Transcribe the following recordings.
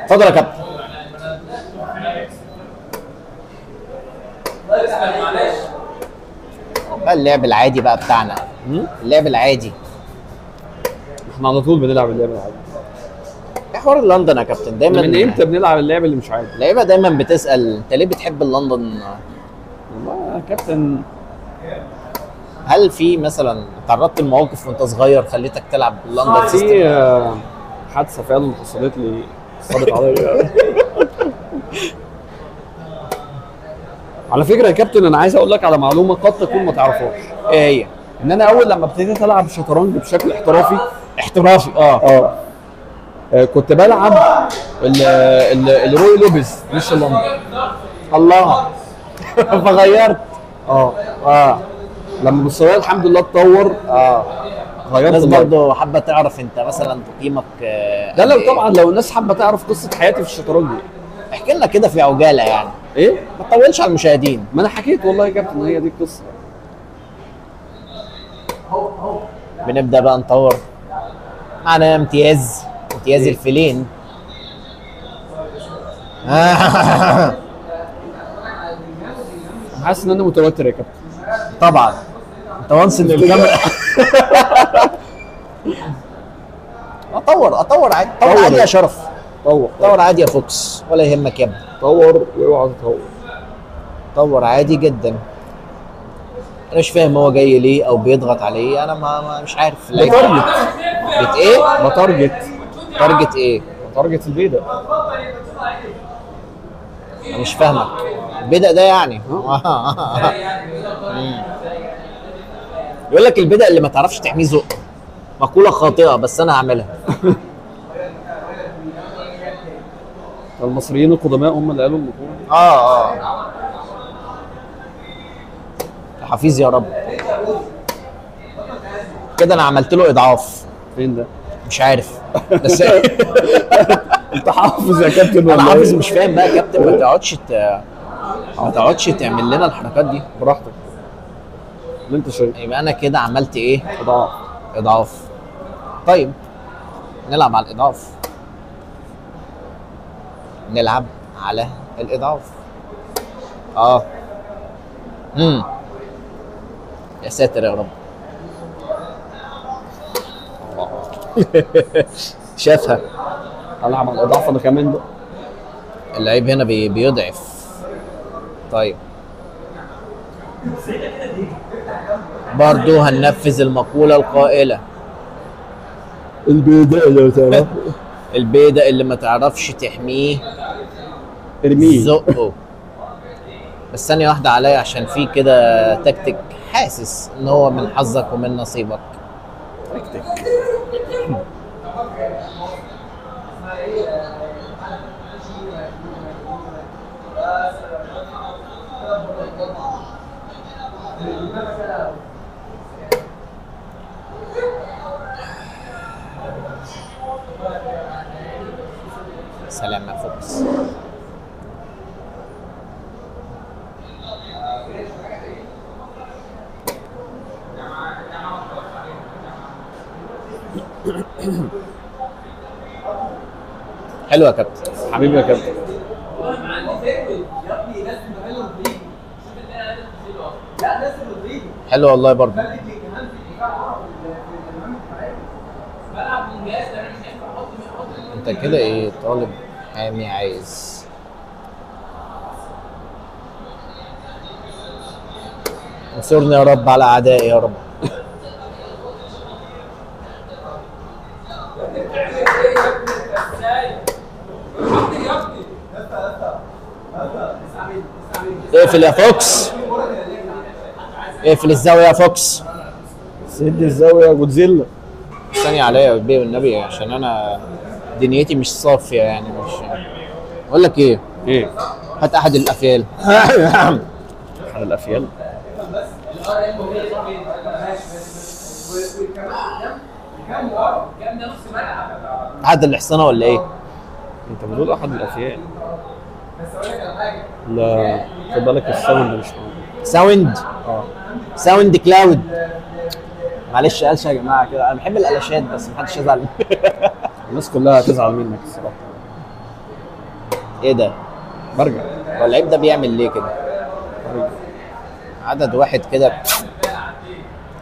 اتفضل يا كابتن. بقى اللعب العادي بقى بتاعنا، اللعب العادي. احنا على طول بنلعب اللعب العادي. ايه حوار لندن يا كابتن؟ دايما من امتى بنلعب اللعب اللي مش عادي؟ اللعيبه دايما بتسال انت ليه بتحب لندن؟ والله يا كابتن، هل في مثلا تعرضت لمواقف وانت صغير خليتك تلعب لندن سيستم؟ في حادثه فعلا حصلت لي، صدت عليا. على فكره يا كابتن، انا عايز اقول لك على معلومه قد تكون ما تعرفهاش. ايه هي؟ ان انا اول لما ابتديت العب شطرنج بشكل احترافي كنت بلعب الروي لوبيز مش لندن. الله. فغيرت. لما مستواي الحمد لله اتطور غيرت. الناس برضه حابه تعرف انت مثلا تقييمك. ده لو طبعا لو الناس حابه تعرف قصه حياتي في الشطرنج. احكي لنا كده في عجاله يعني. ايه؟ ما تطولش على المشاهدين. ما انا حكيت والله يا كابتن، هي دي القصه. بنبدا بقى نطور. معنا امتياز الفيلين. حاسس ان انا متوتر يا كابتن. طبعا انت وانس ان الكاميرا. اطور عادي، طور عادي يا شرف. طور عادي يا فوكس، ولا يهمك يا ابني. طور واوعى تطور. طور عادي جدا. انا مش فاهم هو جاي ليه او بيضغط عليه، انا مش عارف. بتارجت. بت ايه؟ بتارجت. تارجت ايه؟ بتارجت البيضة. انا مش فاهمك. البدأ ده يعني. يقول لك البدأ اللي ما تعرفش تحميه زق. مقولة خاطئة بس انا هعملها. المصريين القدماء هم اللي قالوا المقولة. يا حفيظ يا رب. كده انا عملت له اضعاف. فين ده؟ مش عارف بس. انت حافظ يا كابتن ولا انا حافظ ايه؟ مش فاهم بقى يا كابتن. ما تقعدش تعمل لنا الحركات دي. براحتك اللي انت شايفه. يبقى انا كده عملت ايه؟ اضعاف. طيب نلعب على الاضعاف. نلعب على الاضعاف. يا ساتر يا رب. شافها. العب على الاضعاف انا كمان بقى. اللعيب هنا بيضعف. طيب برضو هننفذ المقولة القائلة: البيضاء اللي تعرف. البيضة اللي ما تعرفش تحميه ارميه. زقه. بس ثانية واحدة عليا عشان في كده تكتيك حاسس ان هو من حظك ومن نصيبك. تكتيك. سلام يا فوكس. حلو يا كابتن. حبيبي يا كابتن. حلو والله برضه. انت كده ايه؟ طالب حامي عايز. انصرني يا رب على اعدائي يا رب. اقفل يا فوكس. اقفل الزاويه يا فوكس. سد الزاويه يا جودزيلا. ثانية عليا يا بيه والنبي عشان انا دنيتي مش صافيه يعني. مش اقول لك ايه؟ هات احد الافيال. احد الافيال. احد الحصانه ولا ايه؟ انت بتقول احد الافيال. لا خد بالك الساوند مش موجود. ساوند. ساوند كلاود. معلش قلشه يا جماعه كده. انا بحب القلاشات بس محدش يزعل. الناس كلها هتزعل منك الصراحه. ايه ده؟ برجع. هو اللعيب ده بيعمل ليه كده؟ برجع. عدد واحد كده.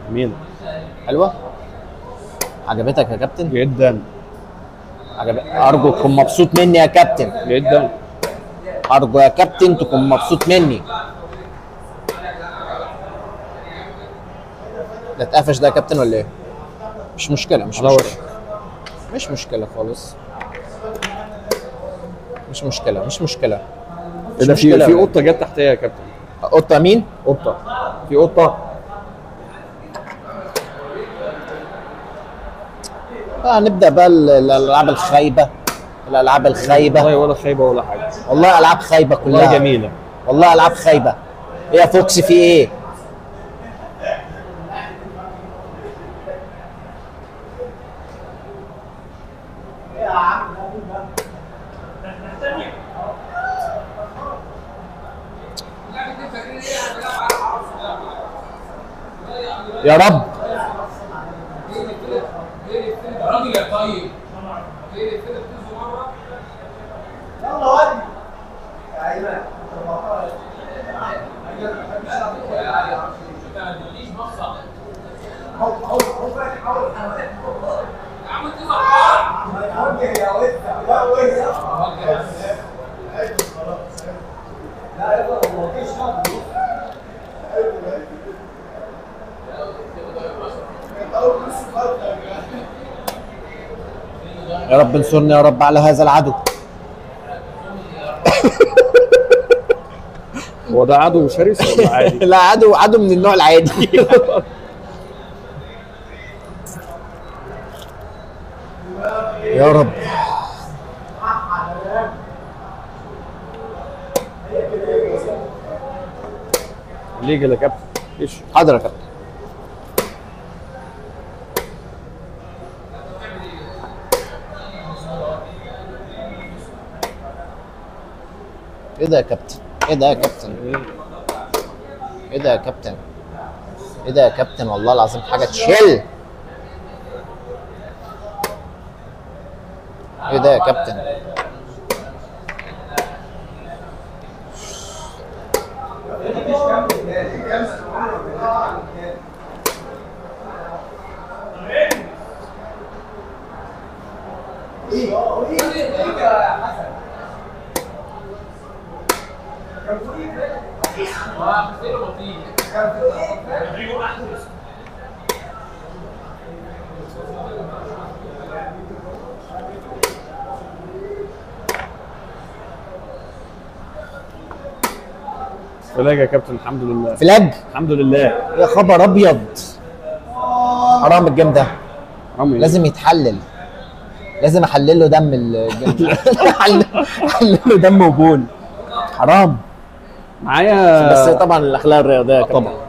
جميل. حلوه؟ عجبتك يا كابتن؟ جدا. ارجو تكون مبسوط مني يا كابتن. جدا. ارجو يا كابتن تكون مبسوط مني. ده اتقفش ده يا كابتن ولا ايه؟ مش مشكله، مش مشكله. مش مشكله خالص. مش مشكله، مش مشكله. ايه ده؟ في قطه جت تحتيا يا كابتن. قطه مين؟ قطه. في قطه. نبدا بقى الالعاب الخايبه. الالعاب الخايبه. والله ولا خايبه ولا حاجه. والله العاب خايبه كلها. والله جميله. والله العاب خايبه. ايه يا فوكس في ايه؟ يا رب. يا راجل يا طيب. يلا ودي يا ايمن. يا رب انصرني يا رب على هذا العدو. هو ده عدو شرس ولا عادي؟ لا، عدو من النوع العادي. يا رب. ليه يا كابتن؟ ايش؟ حاضر يا كابتن. ايه ده يا كابتن؟ ايه ده يا كابتن؟ ايه ده يا كابتن؟ ايه ده يا كابتن؟ والله العظيم حاجه تشيل. ايه ده يا كابتن؟ فلاج يا كابتن. الحمد لله. فلاج. الحمد لله. يا خبر ابيض. حرام الجيم ده. حرام. لازم يتحلل. لازم احلل له دم الجيم ده. احلل له دم وبول. حرام. معايا. بس طبعا الاخلاق الرياضيه يا كابتن. طبعا.